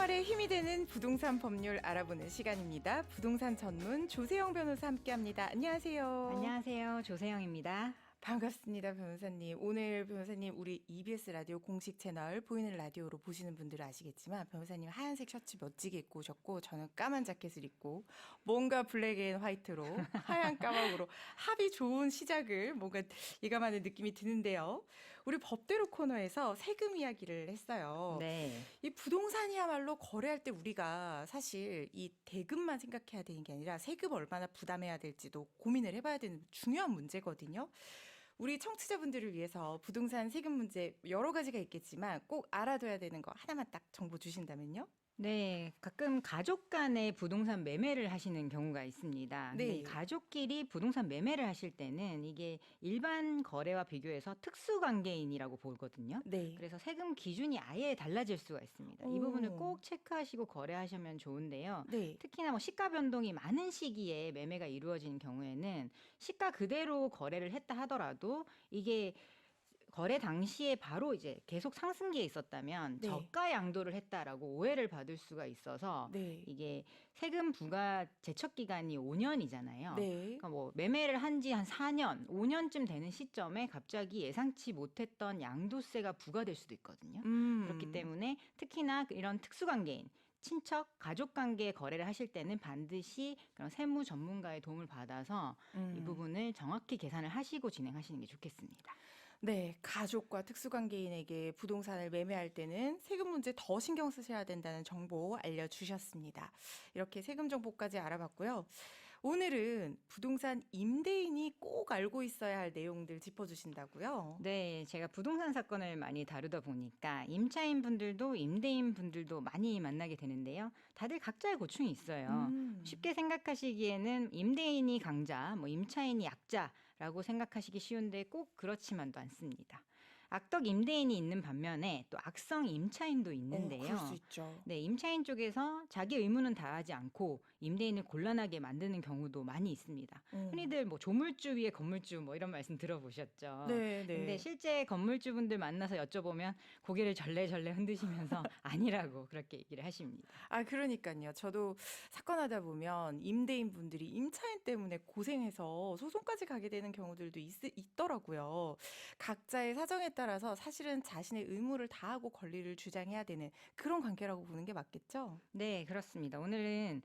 생활에 힘이 되는 부동산 법률 알아보는 시간입니다. 부동산 전문 조세영 변호사 함께합니다. 안녕하세요. 안녕하세요. 조세영입니다. 반갑습니다, 변호사님. 오늘 변호사님 우리 EBS 라디오 공식 채널 보이는 라디오로 보시는 분들은 아시겠지만 변호사님 하얀색 셔츠 멋지게 입고 오셨고 저는 까만 자켓을 입고 뭔가 블랙 앤 화이트로 하얀 까막으로 합이 좋은 시작을 뭔가 예감하는 느낌이 드는데요. 우리 법대로 코너에서 세금 이야기를 했어요. 네. 이 부동산이야말로 거래할 때 우리가 사실 이 대금만 생각해야 되는 게 아니라 세금 얼마나 부담해야 될지도 고민을 해봐야 되는 중요한 문제거든요. 우리 청취자분들을 위해서 부동산 세금 문제 여러 가지가 있겠지만 꼭 알아둬야 되는 거 하나만 딱 정보 주신다면요? 네, 가끔 가족 간에 부동산 매매를 하시는 경우가 있습니다. 근데 네. 이 가족끼리 부동산 매매를 하실 때는 이게 일반 거래와 비교해서 특수관계인이라고 보거든요. 네. 그래서 세금 기준이 아예 달라질 수가 있습니다. 이 부분을 꼭 체크하시고 거래하시면 좋은데요. 네. 특히나 뭐 시가 변동이 많은 시기에 매매가 이루어지는 경우에는 시가 그대로 거래를 했다 하더라도 이게 거래 당시에 바로 이제 계속 상승기에 있었다면 네. 저가 양도를 했다라고 오해를 받을 수가 있어서 네. 이게 세금 부과 제척 기간이 5년이잖아요. 네. 그러니까 뭐 매매를 한 지 한 4년, 5년쯤 되는 시점에 갑자기 예상치 못했던 양도세가 부과될 수도 있거든요. 그렇기 때문에 특히나 이런 특수관계인 친척, 가족 관계 거래를 하실 때는 반드시 그런 세무 전문가의 도움을 받아서 이 부분을 정확히 계산을 하시고 진행하시는 게 좋겠습니다. 네, 가족과 특수관계인에게 부동산을 매매할 때는 세금 문제 더 신경 쓰셔야 된다는 정보 알려주셨습니다. 이렇게 세금 정보까지 알아봤고요. 오늘은 부동산 임대인이 꼭 알고 있어야 할 내용들 짚어주신다고요? 네, 제가 부동산 사건을 많이 다루다 보니까 임차인 분들도 임대인 분들도 많이 만나게 되는데요. 다들 각자의 고충이 있어요. 쉽게 생각하시기에는 임대인이 강자, 뭐 임차인이 약자라고 생각하시기 쉬운데 꼭 그렇지만도 않습니다. 악덕 임대인이 있는 반면에 또 악성 임차인도 있는데요. 그럴 수 있죠. 네, 임차인 쪽에서 자기 의무는 다하지 않고 임대인을 곤란하게 만드는 경우도 많이 있습니다. 흔히들 뭐 조물주 위에 건물주 뭐 이런 말씀 들어보셨죠? 네, 네. 근데 실제 건물주분들 만나서 여쭤보면 고개를 절레절레 흔드시면서 아니라고 그렇게 얘기를 하십니다. 아, 그러니까요. 저도 사건 하다 보면 임대인 분들이 임차인 때문에 고생해서 소송까지 가게 되는 경우들도 있더라고요. 각자의 사정에 따라서 사실은 자신의 의무를 다하고 권리를 주장해야 되는 그런 관계라고 보는 게 맞겠죠? 네, 그렇습니다. 오늘은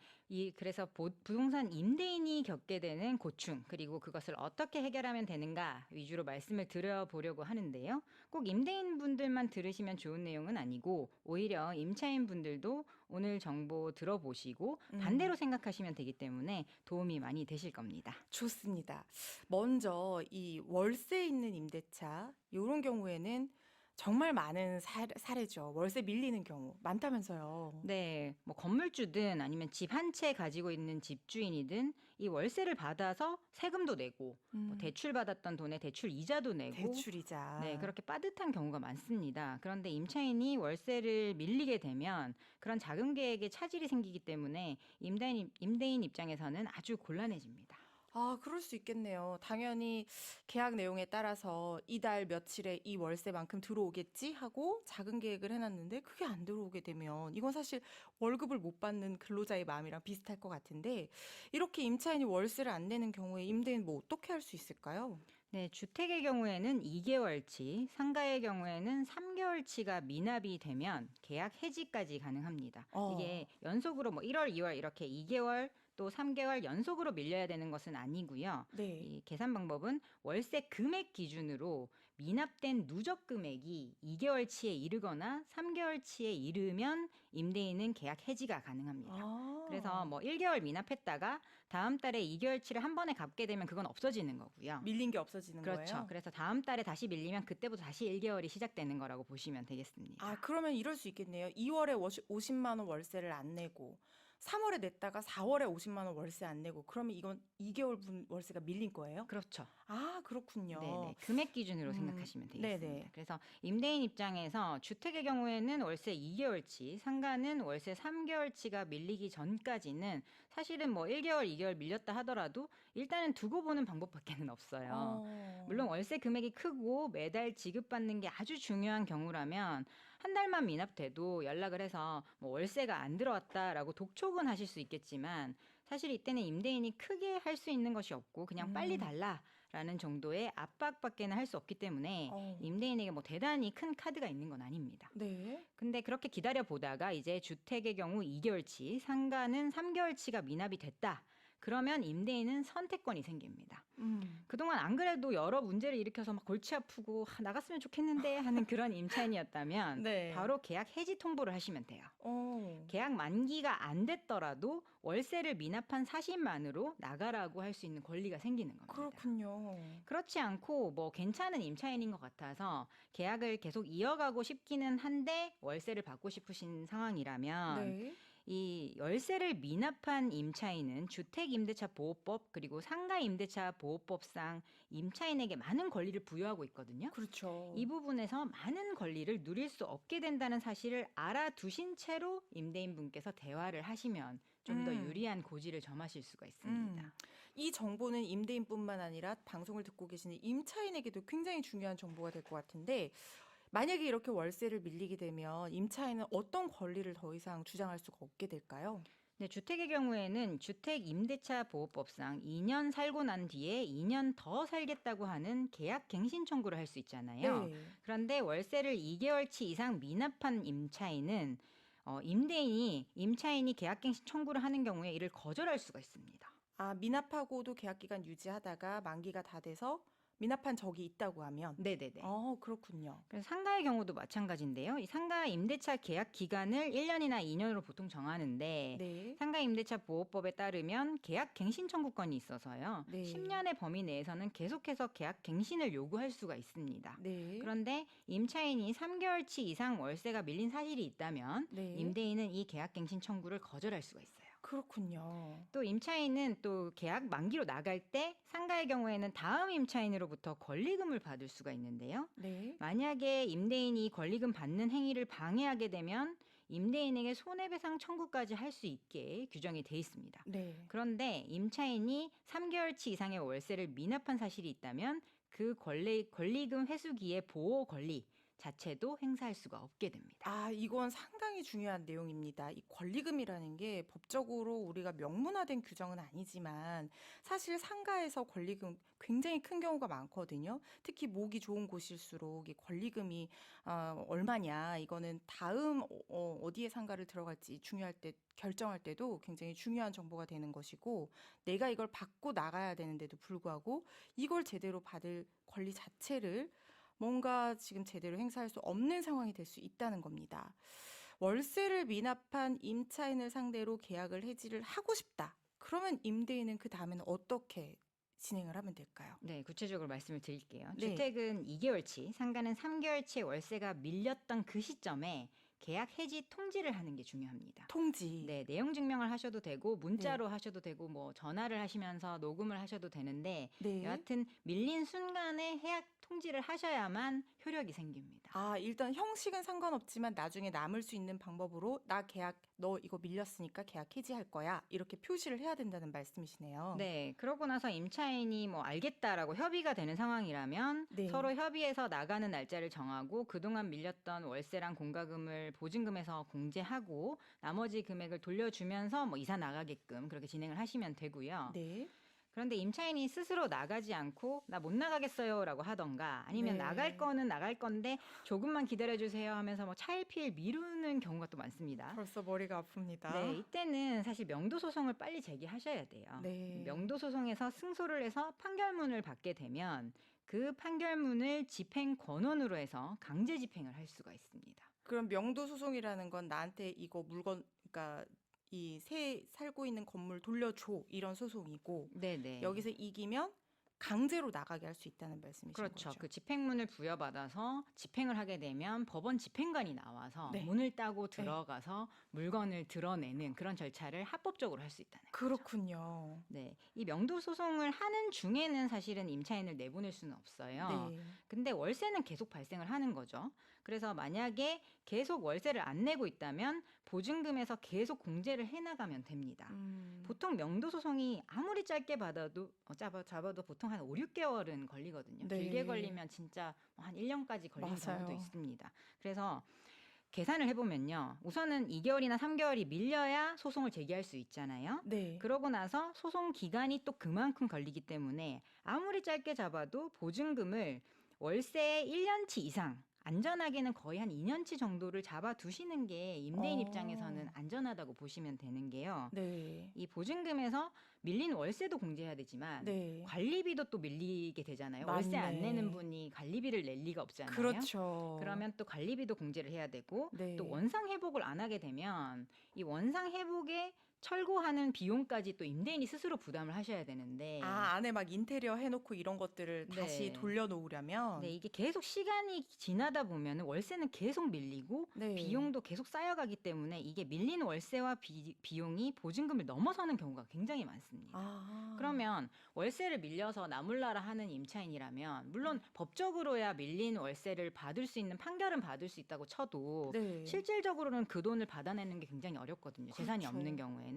그래서 부동산 임대인이 겪게 되는 고충, 그리고 그것을 어떻게 해결하면 되는가 위주로 말씀을 드려보려고 하는데요. 꼭 임대인 분들만 들으시면 좋은 내용은 아니고, 오히려 임차인 분들도 오늘 정보 들어보시고 반대로 생각하시면 되기 때문에 도움이 많이 되실 겁니다. 좋습니다. 먼저 이 월세 있는 임대차, 이런 경우에는 정말 많은 사례죠. 월세 밀리는 경우 많다면서요. 네, 뭐 건물주든 아니면 집 한 채 가지고 있는 집주인이든 이 월세를 받아서 세금도 내고 뭐 대출 받았던 돈에 대출 이자도 내고 대출이자. 네, 그렇게 빠듯한 경우가 많습니다. 그런데 임차인이 월세를 밀리게 되면 그런 자금 계획에 차질이 생기기 때문에 임대인 입장에서는 아주 곤란해집니다. 아, 그럴 수 있겠네요. 당연히 계약 내용에 따라서 이달 며칠에 이 월세만큼 들어오겠지 하고 자금 계획을 해놨는데 그게 안 들어오게 되면 이건 사실 월급을 못 받는 근로자의 마음이랑 비슷할 것 같은데 이렇게 임차인이 월세를 안 내는 경우에 임대인 뭐 어떻게 할 수 있을까요? 네, 주택의 경우에는 2개월치, 상가의 경우에는 3개월치가 미납이 되면 계약 해지까지 가능합니다. 이게 연속으로 뭐 1월, 2월 이렇게 2개월 또 3개월 연속으로 밀려야 되는 것은 아니고요. 네. 이 계산 방법은 월세 금액 기준으로 미납된 누적 금액이 2개월치에 이르거나 3개월치에 이르면 임대인은 계약 해지가 가능합니다. 그래서 뭐 1개월 미납했다가 다음 달에 2개월치를 한 번에 갚게 되면 그건 없어지는 거고요. 밀린 게 없어지는 그렇죠. 거예요? 그래서 다음 달에 다시 밀리면 그때부터 다시 1개월이 시작되는 거라고 보시면 되겠습니다. 아, 그러면 이럴 수 있겠네요. 2월에 50만 원 월세를 안 내고 3월에 냈다가 4월에 50만 원 월세 안 내고 그러면 이건 2개월 분 월세가 밀린 거예요? 그렇죠. 아, 그렇군요. 네네. 금액 기준으로 생각하시면 되겠습니다. 네네. 그래서 임대인 입장에서 주택의 경우에는 월세 2개월치, 상가는 월세 3개월치가 밀리기 전까지는 사실은 뭐 1개월, 2개월 밀렸다 하더라도 일단은 두고 보는 방법밖에는 없어요. 물론 월세 금액이 크고 매달 지급받는 게 아주 중요한 경우라면 한 달만 미납돼도 연락을 해서 뭐 월세가 안 들어왔다라고 독촉은 하실 수 있겠지만 사실 이때는 임대인이 크게 할 수 있는 것이 없고 그냥 빨리 달라라는 정도의 압박밖에는 할 수 없기 때문에 임대인에게 뭐 대단히 큰 카드가 있는 건 아닙니다. 네. 근데 그렇게 기다려 보다가 이제 주택의 경우 2개월치, 상가는 3개월치가 미납이 됐다. 그러면 임대인은 선택권이 생깁니다. 그동안 안 그래도 여러 문제를 일으켜서 막 골치 아프고 나갔으면 좋겠는데 하는 그런 임차인이었다면 네. 바로 계약 해지 통보를 하시면 돼요. 어. 계약 만기가 안 됐더라도 월세를 미납한 사실만으로 나가라고 할 수 있는 권리가 생기는 겁니다. 그렇군요. 그렇지 않고 뭐 괜찮은 임차인인 것 같아서 계약을 계속 이어가고 싶기는 한데 월세를 받고 싶으신 상황이라면 네. 이 월세를 미납한 임차인은 주택임대차보호법 그리고 상가임대차보호법상 임차인에게 많은 권리를 부여하고 있거든요. 그렇죠. 이 부분에서 많은 권리를 누릴 수 없게 된다는 사실을 알아두신 채로 임대인분께서 대화를 하시면 좀 더 유리한 고지를 점하실 수가 있습니다. 이 정보는 임대인뿐만 아니라 방송을 듣고 계시는 임차인에게도 굉장히 중요한 정보가 될 것 같은데 만약에 이렇게 월세를 밀리게 되면 임차인은 어떤 권리를 더 이상 주장할 수가 없게 될까요? 네, 주택의 경우에는 주택임대차보호법상 2년 살고 난 뒤에 2년 더 살겠다고 하는 계약갱신 청구를 할 수 있잖아요. 네. 그런데 월세를 2개월치 이상 미납한 임차인은 임차인이 계약갱신 청구를 하는 경우에 이를 거절할 수가 있습니다. 아, 미납하고도 계약 기간 유지하다가 만기가 다 돼서 미납한 적이 있다고 하면 네네네. 그렇군요. 그래서 상가의 경우도 마찬가지인데요. 이 상가 임대차 계약 기간을 1년이나 2년으로 보통 정하는데 네. 상가 임대차 보호법에 따르면 계약 갱신 청구권이 있어서요. 네. 10년의 범위 내에서는 계속해서 계약 갱신을 요구할 수가 있습니다. 네. 그런데 임차인이 3개월치 이상 월세가 밀린 사실이 있다면 네. 임대인은 이 계약 갱신 청구를 거절할 수가 있어요. 그렇군요. 또 임차인은 또 계약 만기로 나갈 때 상가의 경우에는 다음 임차인으로부터 권리금을 받을 수가 있는데요. 네. 만약에 임대인이 권리금 받는 행위를 방해하게 되면 임대인에게 손해배상 청구까지 할 수 있게 규정이 돼 있습니다. 네. 그런데 임차인이 3개월치 이상의 월세를 미납한 사실이 있다면 그 권리금 회수기의 보호 권리 자체도 행사할 수가 없게 됩니다. 아, 이건 상당히 중요한 내용입니다. 이 권리금이라는 게 법적으로 우리가 명문화된 규정은 아니지만 사실 상가에서 권리금 굉장히 큰 경우가 많거든요. 특히 목이 좋은 곳일수록 이 권리금이 얼마냐 이거는 다음 어디에 상가를 들어갈지 중요할 때 결정할 때도 굉장히 중요한 정보가 되는 것이고 내가 이걸 받고 나가야 되는데도 불구하고 이걸 제대로 받을 권리 자체를 뭔가 지금 제대로 행사할 수 없는 상황이 될 수 있다는 겁니다. 월세를 미납한 임차인을 상대로 계약을 해지를 하고 싶다. 그러면 임대인은 그 다음에는 어떻게 진행을 하면 될까요? 네, 구체적으로 말씀을 드릴게요. 네. 주택은 2개월치, 상가는 3개월치의 월세가 밀렸던 그 시점에 계약 해지 통지를 하는 게 중요합니다. 통지. 네, 내용 증명을 하셔도 되고 문자로 하셔도 되고 뭐 전화를 하시면서 녹음을 하셔도 되는데 네. 여하튼 밀린 순간에 계약 통지를 하셔야만 효력이 생깁니다. 아, 일단 형식은 상관없지만 나중에 남을 수 있는 방법으로 너 이거 밀렸으니까 계약 해지할 거야. 이렇게 표시를 해야 된다는 말씀이시네요. 네, 그러고 나서 임차인이 뭐 알겠다라고 협의가 되는 상황이라면 네. 서로 협의해서 나가는 날짜를 정하고 그동안 밀렸던 월세랑 공과금을 보증금에서 공제하고 나머지 금액을 돌려주면서 뭐 이사 나가게끔 그렇게 진행을 하시면 되고요. 네. 그런데 임차인이 스스로 나가지 않고 나 못 나가겠어요라고 하던가 아니면 네. 나갈 거는 나갈 건데 조금만 기다려주세요 하면서 뭐 차일피일 미루는 경우가 또 많습니다. 벌써 머리가 아픕니다. 네, 이때는 사실 명도 소송을 빨리 제기하셔야 돼요. 네. 명도 소송에서 승소를 해서 판결문을 받게 되면 그 판결문을 집행 권원으로 해서 강제 집행을 할 수가 있습니다. 그럼 명도 소송이라는 건 나한테 이거 물건, 그러니까 이 새 살고 있는 건물 돌려줘 이런 소송이고 네네. 여기서 이기면 강제로 나가게 할 수 있다는 말씀이신 그렇죠. 거죠. 그 집행문을 부여받아서 집행을 하게 되면 법원 집행관이 나와서 네. 문을 따고 들어가서 물건을 드러내는 그런 절차를 합법적으로 할 수 있다는 거죠. 그렇군요. 네, 이 명도 소송을 하는 중에는 사실은 임차인을 내보낼 수는 없어요. 네. 근데 월세는 계속 발생을 하는 거죠. 그래서 만약에 계속 월세를 안 내고 있다면 보증금에서 계속 공제를 해나가면 됩니다. 보통 명도 소송이 아무리 짧게 잡아도 보통 한 5, 6개월은 걸리거든요. 네. 길게 걸리면 진짜 한 1년까지 걸리는 경우도 맞아요. 있습니다. 그래서 계산을 해보면요. 우선은 2개월이나 3개월이 밀려야 소송을 제기할 수 있잖아요. 네. 그러고 나서 소송 기간이 또 그만큼 걸리기 때문에 아무리 짧게 잡아도 보증금을 월세의 1년치 이상, 안전하게는 거의 한 2년치 정도를 잡아두시는 게 임대인 입장에서는 안전하다고 보시면 되는 게요. 네. 이 보증금에서 밀린 월세도 공제해야 되지만 네. 관리비도 또 밀리게 되잖아요. 월세 안 맞네. 내는 분이 관리비를 낼 리가 없잖아요. 그렇죠. 그러면 또 관리비도 공제를 해야 되고 네. 또 원상 회복을 안 하게 되면 이 원상 회복에 철거하는 비용까지 또 임대인이 스스로 부담을 하셔야 되는데 안에 막 인테리어 해놓고 이런 것들을 다시 네. 돌려놓으려면 네, 이게 계속 시간이 지나다 보면 월세는 계속 밀리고 네. 비용도 계속 쌓여가기 때문에 이게 밀린 월세와 비용이 보증금을 넘어서는 경우가 굉장히 많습니다. 그러면 월세를 밀려서 나몰라라 하는 임차인이라면 물론 법적으로야 밀린 월세를 받을 수 있는 판결은 받을 수 있다고 쳐도 네. 실질적으로는 그 돈을 받아내는 게 굉장히 어렵거든요. 재산이 그렇죠. 없는 경우에는.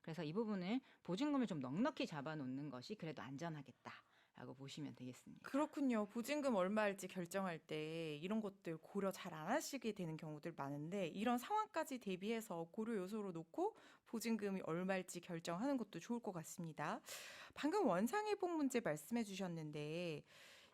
그래서 이 부분을 보증금을 좀 넉넉히 잡아놓는 것이 그래도 안전하겠다라고 보시면 되겠습니다. 그렇군요. 보증금 얼마일지 결정할 때 이런 것들 고려 잘 안 하시게 되는 경우들 많은데 이런 상황까지 대비해서 고려 요소로 놓고 보증금이 얼마일지 결정하는 것도 좋을 것 같습니다. 방금 원상회복 문제 말씀해 주셨는데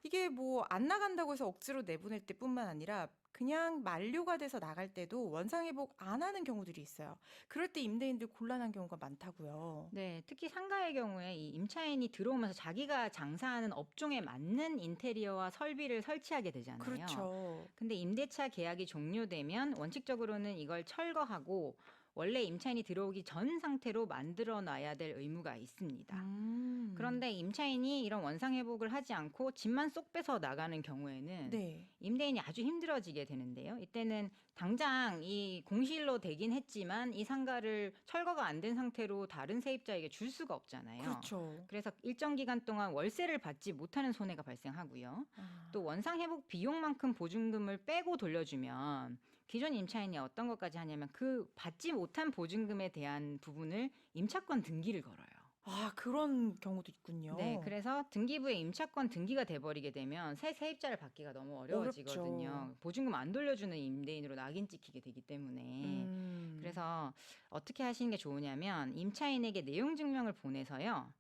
이게 뭐 안 나간다고 해서 억지로 내보낼 때뿐만 아니라 그냥 만료가 돼서 나갈 때도 원상회복 안 하는 경우들이 있어요. 그럴 때 임대인들 곤란한 경우가 많다고요. 네, 특히 상가의 경우에 이 임차인이 들어오면서 자기가 장사하는 업종에 맞는 인테리어와 설비를 설치하게 되잖아요. 그렇죠. 근데 임대차 계약이 종료되면 원칙적으로는 이걸 철거하고 원래 임차인이 들어오기 전 상태로 만들어 놔야 될 의무가 있습니다. 그런데 임차인이 이런 원상 회복을 하지 않고 집만 쏙 빼서 나가는 경우에는 네. 임대인이 아주 힘들어지게 되는데요. 이때는 당장 이 공실로 되긴 했지만 이 상가를 철거가 안 된 상태로 다른 세입자에게 줄 수가 없잖아요. 그렇죠. 그래서 일정 기간 동안 월세를 받지 못하는 손해가 발생하고요. 아, 또 원상 회복 비용만큼 보증금을 빼고 돌려주면 기존 임차인이 어떤 것까지 하냐면 그 받지 못한 보증금에 대한 부분을 임차권 등기를 걸어요. 그런 경우도 있군요. 네, 그래서 등기부에 임차권 등기가 돼버리게 되면 새 세입자를 받기가 너무 어려워지거든요. 어렵죠. 보증금 안 돌려주는 임대인으로 낙인 찍히게 되기 때문에. 그래서 어떻게 하시는 게 좋으냐면 임차인에게 내용 증명을 보내서요.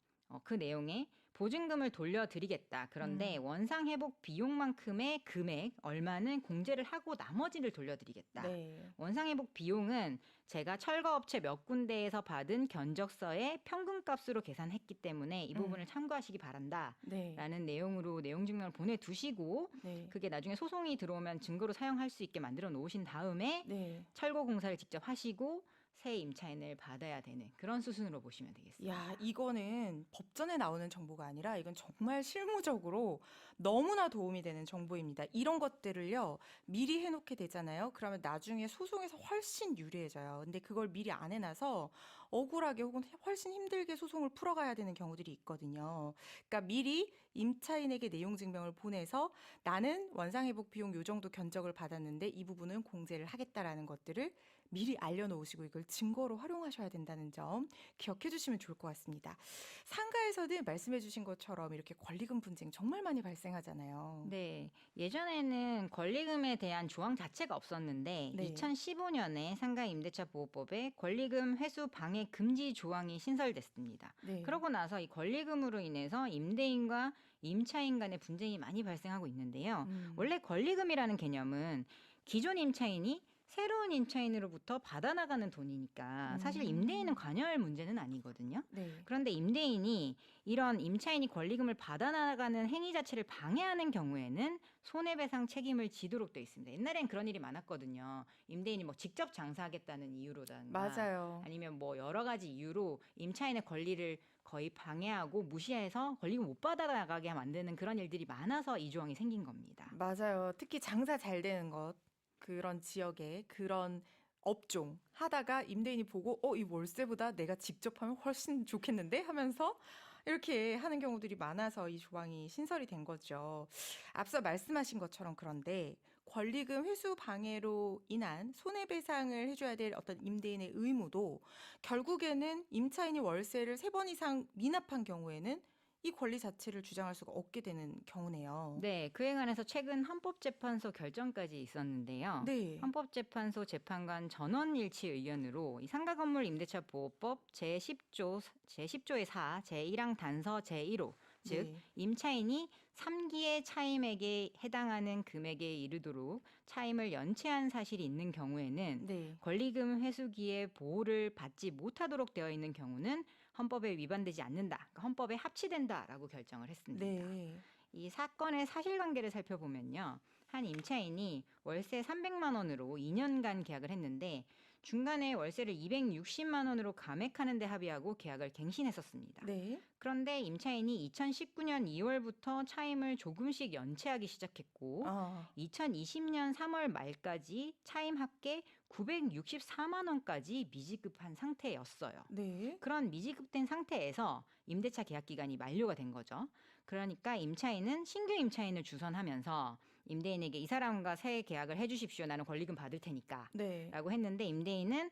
그 내용에 보증금을 돌려드리겠다. 그런데 원상 회복 비용만큼의 금액 얼마는 공제를 하고 나머지를 돌려드리겠다. 네. 원상 회복 비용은 제가 철거업체 몇 군데에서 받은 견적서의 평균값으로 계산했기 때문에 이 부분을 참고하시기 바란다. 네. 라는 내용으로 내용 증명을 보내두시고 네. 그게 나중에 소송이 들어오면 증거로 사용할 수 있게 만들어 놓으신 다음에 네. 철거 공사를 직접 하시고 새 임차인을 받아야 되는 그런 수순으로 보시면 되겠습니다. 야, 이거는 법전에 나오는 정보가 아니라 이건 정말 실무적으로 너무나 도움이 되는 정보입니다. 이런 것들을요, 미리 해놓게 되잖아요. 그러면 나중에 소송에서 훨씬 유리해져요. 근데 그걸 미리 안 해놔서 억울하게 혹은 훨씬 힘들게 소송을 풀어가야 되는 경우들이 있거든요. 그러니까 미리 임차인에게 내용 증명을 보내서 나는 원상회복 비용 요 정도 견적을 받았는데 이 부분은 공제를 하겠다라는 것들을 미리 알려놓으시고 이걸 증거로 활용하셔야 된다는 점 기억해 주시면 좋을 것 같습니다. 상가에서는 말씀해 주신 것처럼 이렇게 권리금 분쟁 정말 많이 발생하잖아요. 네, 예전에는 권리금에 대한 조항 자체가 없었는데 네. 2015년에 상가 임대차 보호법에 권리금 회수 방해 금지 조항이 신설됐습니다. 네. 그러고 나서 이 권리금으로 인해서 임대인과 임차인 간의 분쟁이 많이 발생하고 있는데요. 원래 권리금이라는 개념은 기존 임차인이 새로운 임차인으로부터 받아나가는 돈이니까 사실 임대인은 관여할 문제는 아니거든요. 네. 그런데 임대인이 이런 임차인이 권리금을 받아나가는 행위 자체를 방해하는 경우에는 손해배상 책임을 지도록 돼 있습니다. 옛날엔 그런 일이 많았거든요. 임대인이 뭐 직접 장사하겠다는 이유로다든가 맞아요. 아니면 뭐 여러 가지 이유로 임차인의 권리를 거의 방해하고 무시해서 권리금 못 받아나가게 만드는 그런 일들이 많아서 이 조항이 생긴 겁니다. 맞아요. 특히 장사 잘 되는 것, 그런 지역에 그런 업종 하다가 임대인이 보고 이 월세보다 내가 직접 하면 훨씬 좋겠는데 하면서 이렇게 하는 경우들이 많아서 이 조항이 신설이 된 거죠. 앞서 말씀하신 것처럼 그런데 권리금 회수 방해로 인한 손해배상을 해줘야 될 어떤 임대인의 의무도 결국에는 임차인이 월세를 3번 이상 미납한 경우에는 이 권리 자체를 주장할 수가 없게 되는 경우네요. 네, 그에 관해서 최근 헌법재판소 결정까지 있었는데요. 네. 헌법재판소 재판관 전원일치 의견으로 이 상가건물 임대차 보호법 제10조의 4, 제1항 단서 제1호, 즉 네. 임차인이 3기의 차임액에 해당하는 금액에 이르도록 차임을 연체한 사실이 있는 경우에는 네. 권리금 회수기의 보호를 받지 못하도록 되어 있는 경우는 헌법에 위반되지 않는다. 그러니까 헌법에 합치된다라고 결정을 했습니다. 네. 이 사건의 사실관계를 살펴보면요. 한 임차인이 월세 300만 원으로 2년간 계약을 했는데 중간에 월세를 260만 원으로 감액하는 데 합의하고 계약을 갱신했었습니다. 네. 그런데 임차인이 2019년 2월부터 차임을 조금씩 연체하기 시작했고 아, 2020년 3월 말까지 차임 합계 964만 원까지 미지급한 상태였어요. 네. 그런 미지급된 상태에서 임대차 계약 기간이 만료가 된 거죠. 그러니까 임차인은 신규 임차인을 주선하면서 임대인에게 이 사람과 새 계약을 해주십시오. 나는 권리금 받을 테니까. 네. 라고 했는데 임대인은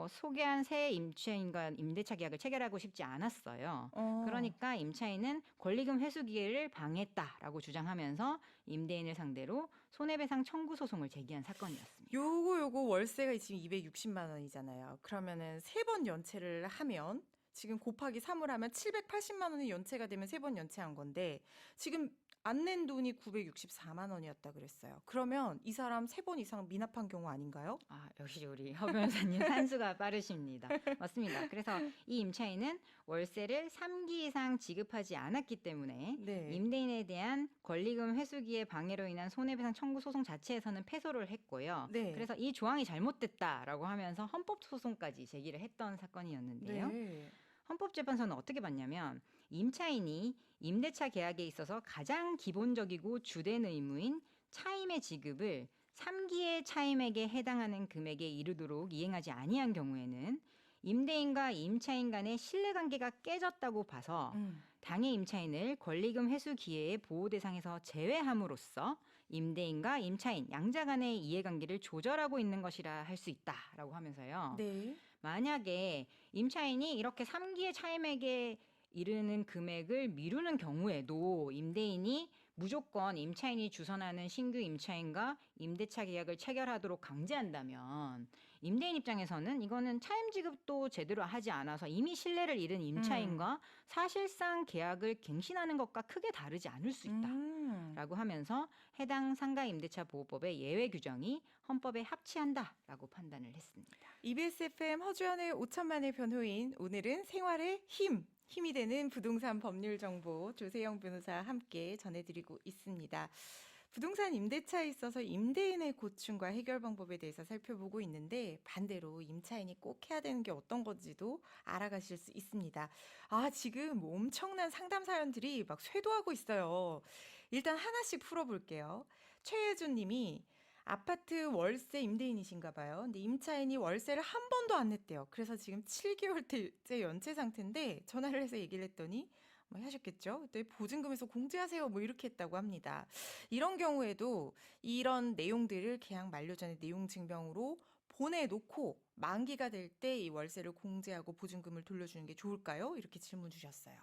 소개한 새 임차인과 임대차 계약을 체결하고 싶지 않았어요. 어, 그러니까 임차인은 권리금 회수 기회를 방해했다라고 주장하면서 임대인을 상대로 손해배상 청구 소송을 제기한 사건이었습니다. 요거 월세가 지금 260만 원이잖아요. 그러면은 3번 연체를 하면 지금 곱하기 3을 하면 780만 원이 연체가 되면 3번 연체한 건데 지금 안 낸 돈이 964만 원이었다 그랬어요. 그러면 이 사람 3번 이상 미납한 경우 아닌가요? 아, 역시 우리 허 변호사님 산수가 빠르십니다. 맞습니다. 그래서 이 임차인은 월세를 3기 이상 지급하지 않았기 때문에 네. 임대인에 대한 권리금 회수기의 방해로 인한 손해배상 청구 소송 자체에서는 패소를 했고요. 네. 그래서 이 조항이 잘못됐다라고 하면서 헌법소송까지 제기를 했던 사건이었는데요. 네. 헌법재판소는 어떻게 봤냐면 임차인이 임대차 계약에 있어서 가장 기본적이고 주된 의무인 차임의 지급을 3기의 차임액에 해당하는 금액에 이르도록 이행하지 아니한 경우에는 임대인과 임차인 간의 신뢰관계가 깨졌다고 봐서 당해 임차인을 권리금 회수 기회의 보호 대상에서 제외함으로써 임대인과 임차인 양자 간의 이해관계를 조절하고 있는 것이라 할 수 있다라고 하면서요. 네. 만약에 임차인이 이렇게 3기의 차임액에 이르는 금액을 미루는 경우에도 임대인이 무조건 임차인이 주선하는 신규 임차인과 임대차 계약을 체결하도록 강제한다면 임대인 입장에서는 이거는 차임 지급도 제대로 하지 않아서 이미 신뢰를 잃은 임차인과 사실상 계약을 갱신하는 것과 크게 다르지 않을 수 있다. 라고 하면서 해당 상가 임대차 보호법의 예외 규정이 헌법에 합치한다라고 판단을 했습니다. EBS FM 허주연의 5천만의 변호인, 오늘은 생활의 힘이 되는 부동산 법률 정보 조세영 변호사와 함께 전해드리고 있습니다. 부동산 임대차에 있어서 임대인의 고충과 해결 방법에 대해서 살펴보고 있는데 반대로 임차인이 꼭 해야 되는 게 어떤 건지도 알아가실 수 있습니다. 지금 엄청난 상담 사연들이 막 쇄도하고 있어요. 일단 하나씩 풀어볼게요. 최혜준 님이 아파트 월세 임대인이신가 봐요. 근데 임차인이 월세를 한 번도 안 냈대요. 그래서 지금 7개월째 연체 상태인데 전화를 해서 얘기를 했더니 뭐 하셨겠죠? 또 보증금에서 공제하세요. 뭐 이렇게 했다고 합니다. 이런 경우에도 이런 내용들을 계약 만료 전에 내용 증명으로 보내놓고 만기가 될 때 이 월세를 공제하고 보증금을 돌려주는 게 좋을까요? 이렇게 질문 주셨어요.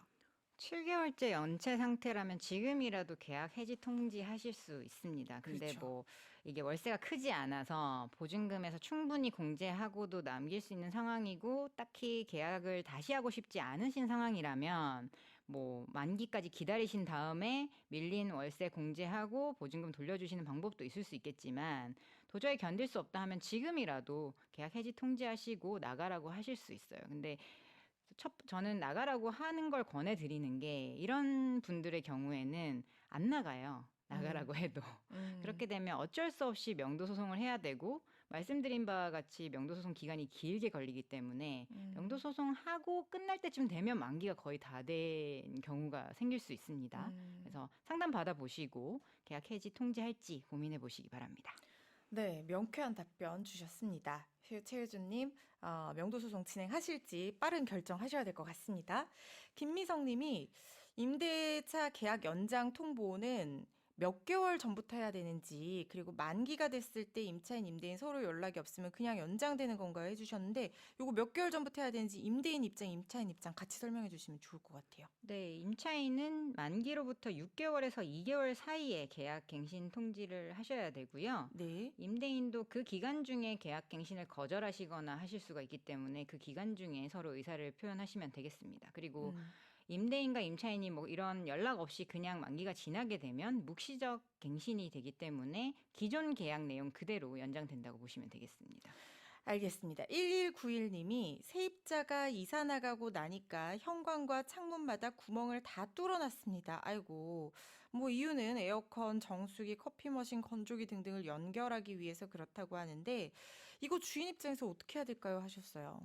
7개월째 연체 상태라면 지금이라도 계약 해지 통지하실 수 있습니다. 근데 그렇죠. 뭐 이게 월세가 크지 않아서 보증금에서 충분히 공제하고도 남길 수 있는 상황이고 딱히 계약을 다시 하고 싶지 않으신 상황이라면 뭐 만기까지 기다리신 다음에 밀린 월세 공제하고 보증금 돌려주시는 방법도 있을 수 있겠지만 도저히 견딜 수 없다 하면 지금이라도 계약 해지 통지하시고 나가라고 하실 수 있어요. 근데 저는 나가라고 하는 걸 권해드리는 게 이런 분들의 경우에는 안 나가요. 나가라고 해도. 그렇게 되면 어쩔 수 없이 명도소송을 해야 되고 말씀드린 바와 같이 명도소송 기간이 길게 걸리기 때문에 명도소송하고 끝날 때쯤 되면 만기가 거의 다 된 경우가 생길 수 있습니다. 그래서 상담 받아보시고 계약 해지 통지할지 고민해 보시기 바랍니다. 네, 명쾌한 답변 주셨습니다. 최유준님, 명도소송 진행하실지 빠른 결정하셔야 될 것 같습니다. 김미성님이 임대차 계약 연장 통보는 몇 개월 전부터 해야 되는지, 그리고 만기가 됐을 때 임차인, 임대인 서로 연락이 없으면 그냥 연장되는 건가요? 해주셨는데, 요거 몇 개월 전부터 해야 되는지 임대인 입장, 임차인 입장 같이 설명해 주시면 좋을 것 같아요. 네, 임차인은 만기로부터 6개월에서 2개월 사이에 계약 갱신 통지를 하셔야 되고요. 네. 임대인도 그 기간 중에 계약 갱신을 거절하시거나 하실 수가 있기 때문에 그 기간 중에 서로 의사를 표현하시면 되겠습니다. 그리고 임대인과 임차인이 뭐 이런 연락 없이 그냥 만기가 지나게 되면 묵시적 갱신이 되기 때문에 기존 계약 내용 그대로 연장된다고 보시면 되겠습니다. 알겠습니다. 1191님이 세입자가 이사 나가고 나니까 현관과 창문마다 구멍을 다 뚫어놨습니다. 아이고, 뭐 이유는 에어컨, 정수기, 커피 머신, 건조기 등등을 연결하기 위해서 그렇다고 하는데 이거 주인 입장에서 어떻게 해야 될까요? 하셨어요.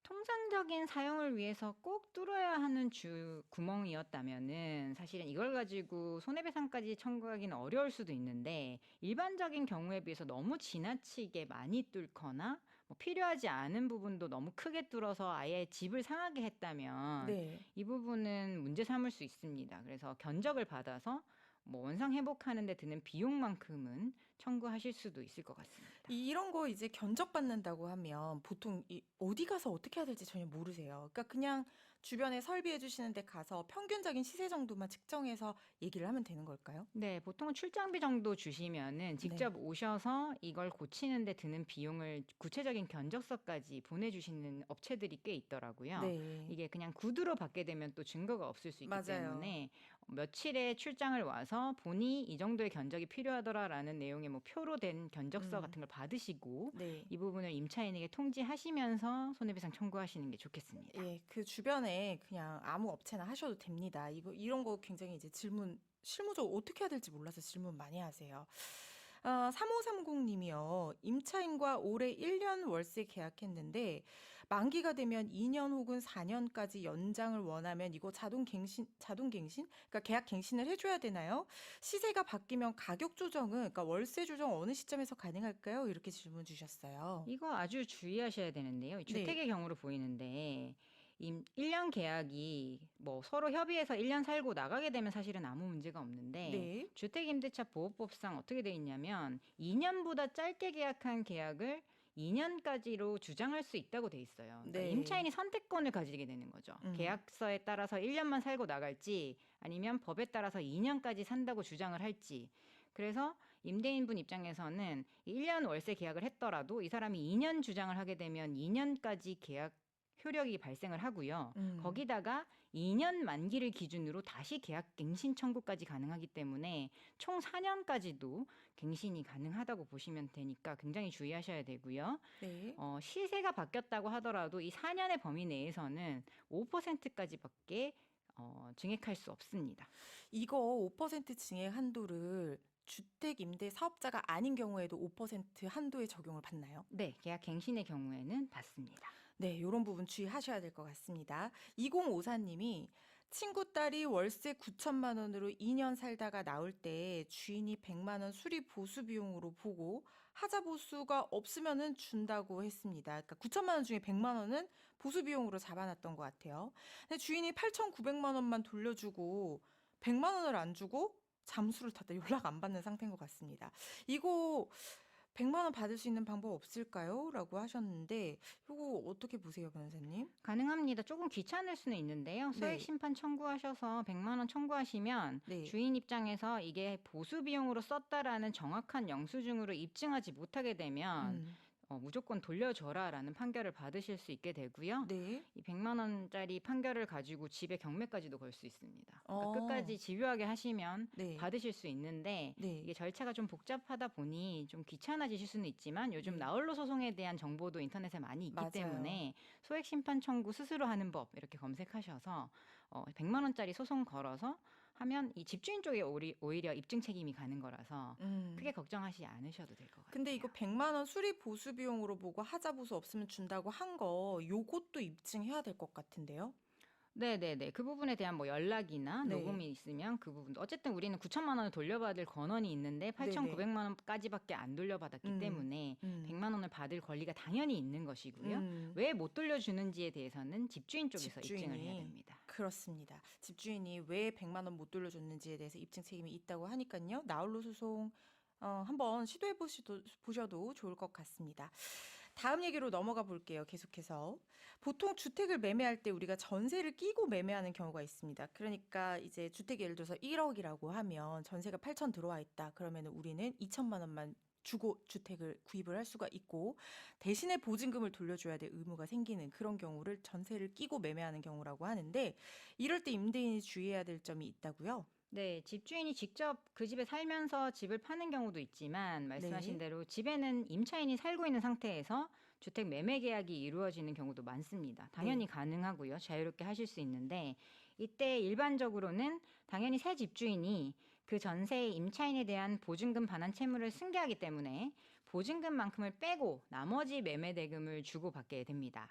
통상적인 사용을 위해서 꼭 뚫어야 하는 구멍이었다면은 사실은 이걸 가지고 손해배상까지 청구하기는 어려울 수도 있는데 일반적인 경우에 비해서 너무 지나치게 많이 뚫거나 뭐 필요하지 않은 부분도 너무 크게 뚫어서 아예 집을 상하게 했다면 네. 이 부분은 문제 삼을 수 있습니다. 그래서 견적을 받아서 뭐 원상 회복하는 데 드는 비용만큼은 청구하실 수도 있을 것 같습니다. 이런 거 이제 견적받는다고 하면 보통 어디 가서 어떻게 해야 될지 전혀 모르세요. 그러니까 그냥 주변에 설비해 주시는 데 가서 평균적인 시세 정도만 측정해서 얘기를 하면 되는 걸까요? 네, 보통은 출장비 정도 주시면은 네. 직접 오셔서 이걸 고치는 데 드는 비용을 구체적인 견적서까지 보내주시는 업체들이 꽤 있더라고요. 네. 이게 그냥 구두로 받게 되면 또 증거가 없을 수 있기 맞아요. 때문에 며칠의 출장을 와서 보니 이 정도의 견적이 필요하더라라는 내용의 뭐 표로 된 견적서 같은 걸 받으시고 네. 이 부분을 임차인에게 통지하시면서 손해배상 청구하시는 게 좋겠습니다. 예, 그 주변에 그냥 아무 업체나 하셔도 됩니다. 이런 거 굉장히 이제 실무적으로 어떻게 해야 될지 몰라서 질문 많이 하세요. 3530님이요. 임차인과 올해 1년 월세 계약했는데 만기가 되면 2년 혹은 4년까지 연장을 원하면 이거 자동 갱신? 그러니까 계약 갱신을 해줘야 되나요? 시세가 바뀌면 가격 조정은, 그러니까 월세 조정 어느 시점에서 가능할까요? 이렇게 질문 주셨어요. 이거 아주 주의하셔야 되는데요. 네. 주택의 경우로 보이는데 1년 계약이 뭐 서로 협의해서 1년 살고 나가게 되면 사실은 아무 문제가 없는데 네. 주택임대차보호법상 어떻게 돼 있냐면 2년보다 짧게 계약한 계약을 2년까지로 주장할 수 있다고 돼 있어요. 그러니까 네. 임차인이 선택권을 가지게 되는 거죠. 계약서에 따라서 1년만 살고 나갈지 아니면 법에 따라서 2년까지 산다고 주장을 할지. 그래서 임대인분 입장에서는 1년 월세 계약을 했더라도 이 사람이 2년 주장을 하게 되면 2년까지 계약 효력이 발생을 하고요. 거기다가 2년 만기를 기준으로 다시 계약 갱신 청구까지 가능하기 때문에 총 4년까지도 갱신이 가능하다고 보시면 되니까 굉장히 주의하셔야 되고요. 네. 시세가 바뀌었다고 하더라도 이 4년의 범위 내에서는 5%까지밖에 증액할 수 없습니다. 이거 5% 증액 한도를 주택 임대 사업자가 아닌 경우에도 5% 한도에 적용을 받나요? 네, 계약 갱신의 경우에는 받습니다. 네, 이런 부분 주의하셔야 될 것 같습니다. 2054님이 친구 딸이 월세 9천만 원으로 2년 살다가 나올 때 주인이 100만 원 수리 보수 비용으로 보고 하자 보수가 없으면은 준다고 했습니다. 그러니까 9천만 원 중에 100만 원은 보수 비용으로 잡아놨던 것 같아요. 근데 주인이 8,900만 원만 돌려주고 100만 원을 안 주고 잠수를 탔다 연락 안 받는 상태인 것 같습니다. 이거 100만 원 받을 수 있는 방법 없을까요? 라고 하셨는데 이거 어떻게 보세요, 변호사님? 가능합니다. 조금 귀찮을 수는 있는데요. 소액 네. 심판 청구하셔서 100만 원 청구하시면 네. 주인 입장에서 이게 보수 비용으로 썼다라는 정확한 영수증으로 입증하지 못하게 되면 무조건 돌려줘라라는 판결을 받으실 수 있게 되고요. 네. 이 100만 원짜리 판결을 가지고 집에 경매까지도 걸 수 있습니다. 그러니까 어. 끝까지 집요하게 하시면 네. 받으실 수 있는데 네. 이게 절차가 좀 복잡하다 보니 좀 귀찮아지실 수는 있지만 요즘 네. 나홀로 소송에 대한 정보도 인터넷에 많이 있기 맞아요. 때문에 소액 심판 청구 스스로 하는 법 이렇게 검색하셔서 100만 원짜리 소송 걸어서 하면 이 집주인 쪽에 오히려 입증 책임이 가는 거라서 크게 걱정하지 않으셔도 될 것 같아요. 근데 이거 100만 원 수리 보수 비용으로 보고 하자 보수 없으면 준다고 한 거 요것도 입증해야 될 것 같은데요? 네네네. 그 부분에 대한 뭐 연락이나 네. 녹음이 있으면 그 부분도 어쨌든 우리는 9천만 원을 돌려받을 권한이 있는데 네네. 8,900만 원까지밖에 안 돌려받았기 때문에 100만 원을 받을 권리가 당연히 있는 것이고요. 왜 못 돌려주는지에 대해서는 집주인 쪽에서 입증을 해야 됩니다. 그렇습니다. 집주인이 왜 100만 원 못 돌려줬는지에 대해서 입증 책임이 있다고 하니까요. 나홀로 소송 한번 시도해 보셔도 좋을 것 같습니다. 다음 얘기로 넘어가 볼게요. 계속해서. 보통 주택을 매매할 때 우리가 전세를 끼고 매매하는 경우가 있습니다. 그러니까 이제 주택이 예를 들어서 1억이라고 하면 전세가 8천 들어와 있다. 그러면 우리는 2천만 원만 주고 주택을 구입을 할 수가 있고 대신에 보증금을 돌려줘야 될 의무가 생기는 그런 경우를 전세를 끼고 매매하는 경우라고 하는데 이럴 때 임대인이 주의해야 될 점이 있다고요? 네, 집주인이 직접 그 집에 살면서 집을 파는 경우도 있지만 말씀하신 네. 대로 집에는 임차인이 살고 있는 상태에서 주택 매매 계약이 이루어지는 경우도 많습니다. 당연히 가능하고요. 자유롭게 하실 수 있는데 이때 일반적으로는 당연히 새 집주인이 그 전세의 임차인에 대한 보증금 반환 채무를 승계하기 때문에 보증금만큼을 빼고 나머지 매매 대금을 주고받게 됩니다.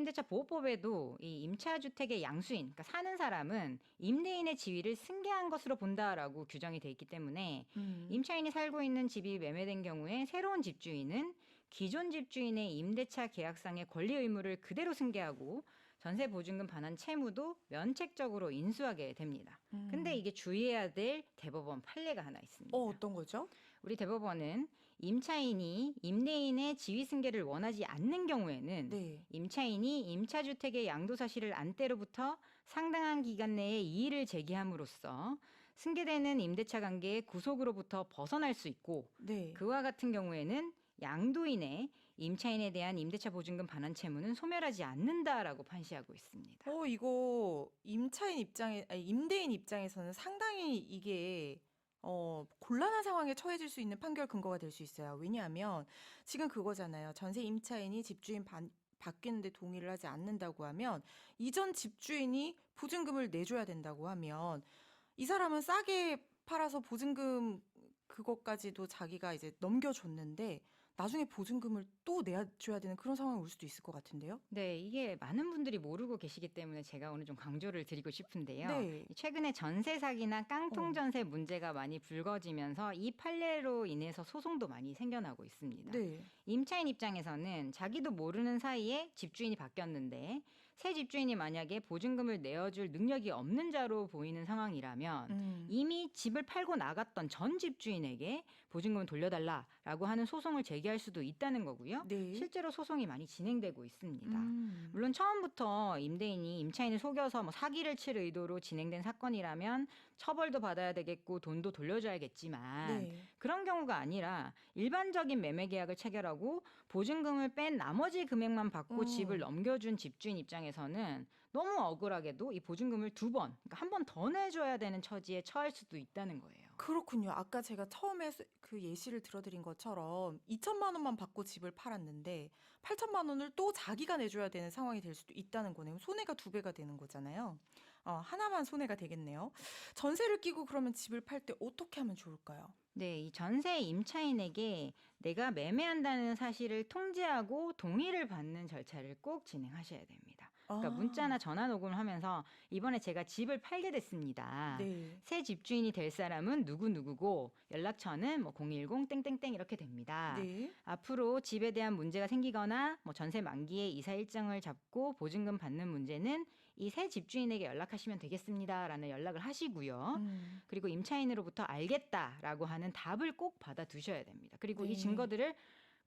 주택임대차보호법에도 이 임차주택의 양수인, 그러니까 사는 사람은 임대인의 지위를 승계한 것으로 본다라고 규정이 돼 있기 때문에 임차인이 살고 있는 집이 매매된 경우에 새로운 집주인은 기존 집주인의 임대차 계약상의 권리 의무를 그대로 승계하고 전세 보증금 반환 채무도 면책적으로 인수하게 됩니다. 근데 이게 주의해야 될 대법원 판례가 하나 있습니다. 어떤 거죠? 우리 대법원은 임차인이 임대인의 지위 승계를 원하지 않는 경우에는 네. 임차인이 임차주택의 양도사실을 안 때로부터 상당한 기간 내에 이의를 제기함으로써 승계되는 임대차 관계의 구속으로부터 벗어날 수 있고 네. 그와 같은 경우에는 양도인의 임차인에 대한 임대차 보증금 반환 채무는 소멸하지 않는다라고 판시하고 있습니다. 이거 임대인 입장에서는 상당히 이게 곤란한 상황에 처해질 수 있는 판결 근거가 될 수 있어요. 왜냐하면 지금 그거잖아요. 전세 임차인이 집주인 바뀌는데 동의를 하지 않는다고 하면 이전 집주인이 보증금을 내줘야 된다고 하면 이 사람은 싸게 팔아서 보증금 그것까지도 자기가 이제 넘겨줬는데 나중에 보증금을 또 내줘야 되는 그런 상황이 올 수도 있을 것 같은데요. 네, 이게 많은 분들이 모르고 계시기 때문에 제가 오늘 좀 강조를 드리고 싶은데요. 네. 최근에 전세 사기나 깡통 전세 문제가 많이 불거지면서 이 판례로 인해서 소송도 많이 생겨나고 있습니다. 네. 임차인 입장에서는 자기도 모르는 사이에 집주인이 바뀌었는데 새 집주인이 만약에 보증금을 내어줄 능력이 없는 자로 보이는 상황이라면 이미 집을 팔고 나갔던 전 집주인에게 보증금을 돌려달라라고 하는 소송을 제기할 수도 있다는 거고요. 네. 실제로 소송이 많이 진행되고 있습니다. 물론 처음부터 임대인이 임차인을 속여서 사기를 칠 의도로 진행된 사건이라면 처벌도 받아야 되겠고 돈도 돌려줘야겠지만 네. 그런 경우가 아니라 일반적인 매매 계약을 체결하고 보증금을 뺀 나머지 금액만 받고 집을 넘겨준 집주인 입장에서는 너무 억울하게도 이 보증금을 두 번, 그러니까 한 번 더 내줘야 되는 처지에 처할 수도 있다는 거예요. 그렇군요. 아까 제가 처음에 그 예시를 들어드린 것처럼 2천만 원만 받고 집을 팔았는데 8천만 원을 또 자기가 내줘야 되는 상황이 될 수도 있다는 거네요. 손해가 두 배가 되는 거잖아요. 하나만 손해가 되겠네요. 전세를 끼고 그러면 집을 팔 때 어떻게 하면 좋을까요? 네, 이 전세 임차인에게 내가 매매한다는 사실을 통지하고 동의를 받는 절차를 꼭 진행하셔야 됩니다. 그러니까 문자나 전화 녹음을 하면서 이번에 제가 집을 팔게 됐습니다. 네. 새 집주인이 될 사람은 누구누구고 연락처는 010 땡땡땡 이렇게 됩니다. 네. 앞으로 집에 대한 문제가 생기거나 전세 만기에 이사 일정을 잡고 보증금 받는 문제는 이 새 집주인에게 연락하시면 되겠습니다라는 연락을 하시고요. 그리고 임차인으로부터 알겠다라고 하는 답을 꼭 받아두셔야 됩니다. 그리고 이 증거들을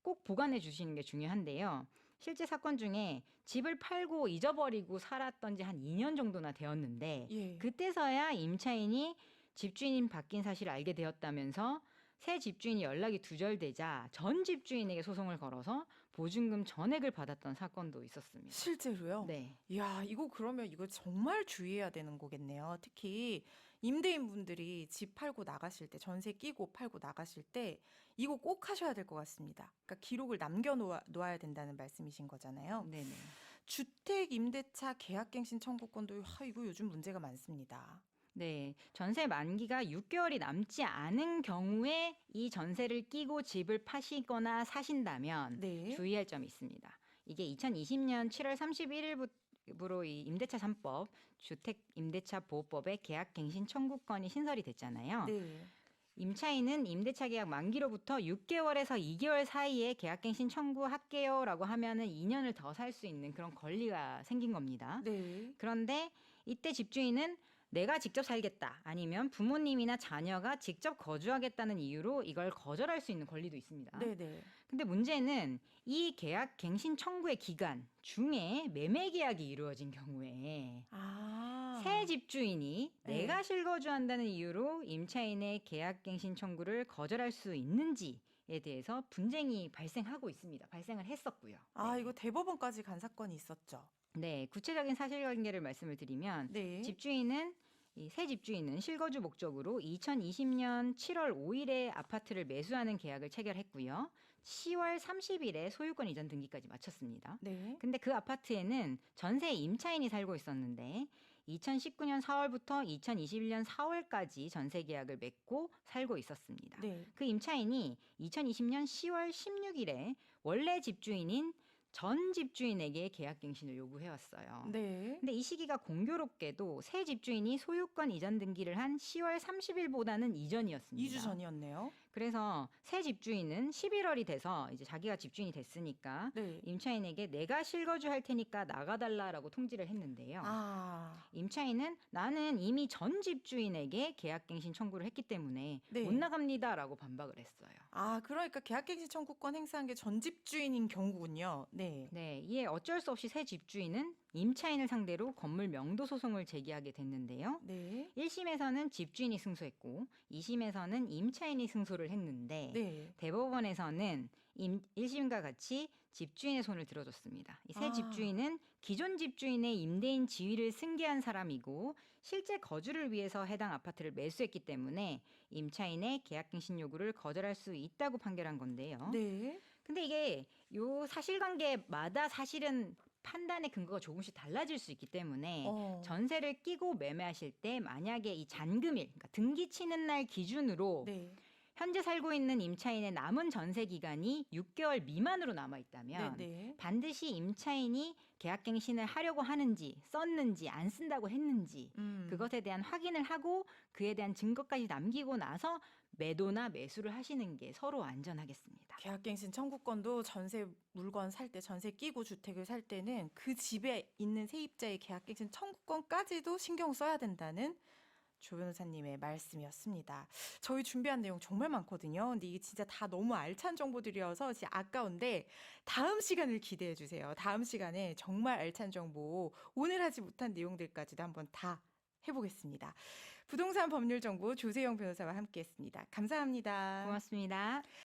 꼭 보관해 주시는 게 중요한데요. 실제 사건 중에 집을 팔고 잊어버리고 살았던 지 한 2년 정도나 되었는데 예. 그때서야 임차인이 집주인 바뀐 사실을 알게 되었다면서 새 집주인이 연락이 두절되자 전 집주인에게 소송을 걸어서 보증금 전액을 받았던 사건도 있었습니다. 실제로요? 네. 이야, 이거 그러면 이거 정말 주의해야 되는 거겠네요. 특히 임대인분들이 집 팔고 나가실 때, 전세 끼고 팔고 나가실 때 이거 꼭 하셔야 될 것 같습니다. 그러니까 기록을 놓아야 된다는 말씀이신 거잖아요. 네네. 주택 임대차 계약갱신 청구권도 이거 요즘 문제가 많습니다. 네, 전세 만기가 6개월이 남지 않은 경우에 이 전세를 끼고 집을 파시거나 사신다면 네. 주의할 점이 있습니다. 이게 2020년 7월 31일부로 이 임대차 3법, 주택 임대차 보호법의 계약갱신 청구권이 신설이 됐잖아요. 네. 임차인은 임대차 계약 만기로부터 6개월에서 2개월 사이에 계약갱신 청구할게요라고 하면은 2년을 더 살 수 있는 그런 권리가 생긴 겁니다. 네. 그런데 이때 집주인은 내가 직접 살겠다 아니면 부모님이나 자녀가 직접 거주하겠다는 이유로 이걸 거절할 수 있는 권리도 있습니다. 네네. 근데 문제는 이 계약 갱신 청구의 기간 중에 매매 계약이 이루어진 경우에 아. 새 집주인이 네. 내가 실거주한다는 이유로 임차인의 계약 갱신 청구를 거절할 수 있는지에 대해서 분쟁이 발생하고 있습니다. 발생을 했었고요. 아, 네. 이거 대법원까지 간 사건이 있었죠. 네, 구체적인 사실관계를 말씀을 드리면 네. 이 새 집주인은 실거주 목적으로 2020년 7월 5일에 아파트를 매수하는 계약을 체결했고요. 10월 30일에 소유권 이전 등기까지 마쳤습니다. 네. 근데 그 아파트에는 전세 임차인이 살고 있었는데 2019년 4월부터 2021년 4월까지 전세 계약을 맺고 살고 있었습니다. 네. 그 임차인이 2020년 10월 16일에 원래 집주인인 전 집주인에게 계약갱신을 요구해왔어요. 네. 근데 이 시기가 공교롭게도 새 집주인이 소유권 이전 등기를 한 10월 30일보다는 이전이었습니다. 2주 전이었네요. 그래서 새 집주인은 11월이 돼서 이제 자기가 집주인이 됐으니까 네. 임차인에게 내가 실거주할 테니까 나가달라라고 통지를 했는데요. 아. 임차인은 나는 이미 전 집주인에게 계약갱신 청구를 했기 때문에 네. 못 나갑니다라고 반박을 했어요. 아, 그러니까 계약갱신 청구권 행사한 게 전 집주인인 경우군요. 네. 네, 이에 어쩔 수 없이 새 집주인은 임차인을 상대로 건물 명도 소송을 제기하게 됐는데요. 네. 1심에서는 집주인이 승소했고 2심에서는 임차인이 승소를 했는데 네. 대법원에서는 1심과 같이 집주인의 손을 들어줬습니다. 이 새 아. 집주인은 기존 집주인의 임대인 지위를 승계한 사람이고 실제 거주를 위해서 해당 아파트를 매수했기 때문에 임차인의 계약갱신 요구를 거절할 수 있다고 판결한 건데요. 네. 근데 이게 요 사실관계마다 사실은 판단의 근거가 조금씩 달라질 수 있기 때문에 전세를 끼고 매매하실 때 만약에 이 잔금일, 그러니까 등기 치는 날 기준으로 네. 현재 살고 있는 임차인의 남은 전세 기간이 6개월 미만으로 남아 있다면 네. 반드시 임차인이 계약갱신을 하려고 하는지 썼는지 안 쓴다고 했는지 그것에 대한 확인을 하고 그에 대한 증거까지 남기고 나서 매도나 매수를 하시는 게 서로 안전하겠습니다. 계약갱신 청구권도 전세 물건 살 때, 전세 끼고 주택을 살 때는 그 집에 있는 세입자의 계약갱신 청구권까지도 신경 써야 된다는 조 변호사님의 말씀이었습니다. 저희 준비한 내용 정말 많거든요. 근데 이게 진짜 다 너무 알찬 정보들이어서 진짜 아까운데 다음 시간을 기대해 주세요. 다음 시간에 정말 알찬 정보, 오늘 하지 못한 내용들까지도 한번 다 해보겠습니다. 부동산 법률 정보 조세영 변호사와 함께했습니다. 감사합니다. 고맙습니다.